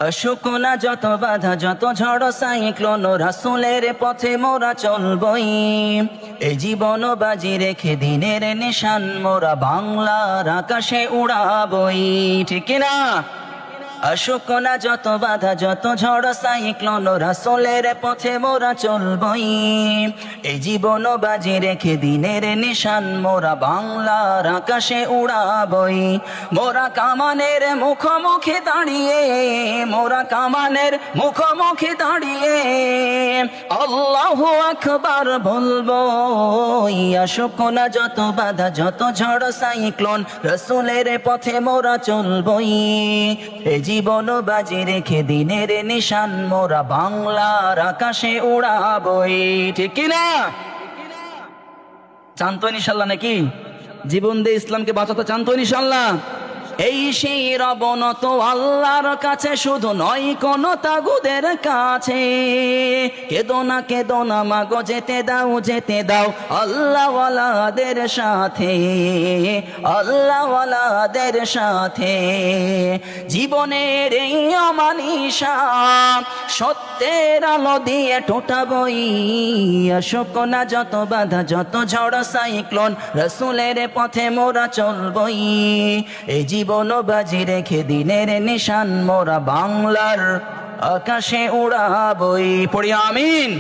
শুকনা যত বাধা যত ঝড় সাইক্লোন রাসূলের পথে মোরা চলবই। এই জীবন বাজি রেখে দিনের নিশান মোরা বাংলার আকাশে উড়াবই, ঠিক না? শুকনা যত বাধা যত ঝড় সাইক্লোন রাসূলের পথে মোরা চলবই। এই জীবন বাজি রেখে দিনের নিশান মোরা বাংলার আকাশে উড়াবই। মোরা কামানের মুখোমুখি দাঁড়িয়ে, মোরা কামানের মুখোমুখি দাঁড়িয়ে আল্লাহু আকবার বলবো। শুকনা যত বাধা যত ঝড় সাইক্লোন রাসূলের পথে মোরা চলবই। জীবন বাজি রেখে দিনের নিশান মোরা বাংলার আকাশে উড়াবই, ঠিক না? চান তো ইনশাল্লাহ নাকি? জীবন দিয়ে ইসলামকে বাঁচাতে চান তো ইনশাল্লাহ? এই সেই অবনত আল্লাহর কাছে, শুধু নয় কোন তাগুদের কাছে। কেদো না মাগো, যেতে দাও আল্লাহওয়ালাদের সাথে, আল্লাহওয়ালাদের সাথে। জীবনের এই অমানিসা সত্যের আলো দিয়ে টোটাবই। শুকনা যত বাধা যত ঝড় সাইক্লোন রাসূলের পথে মোরা চলবই। এই জীবন বাজি রেখে দিনের নিশান মোরা বাংলার আকাশে উড়াবই। পড়ি আমিন।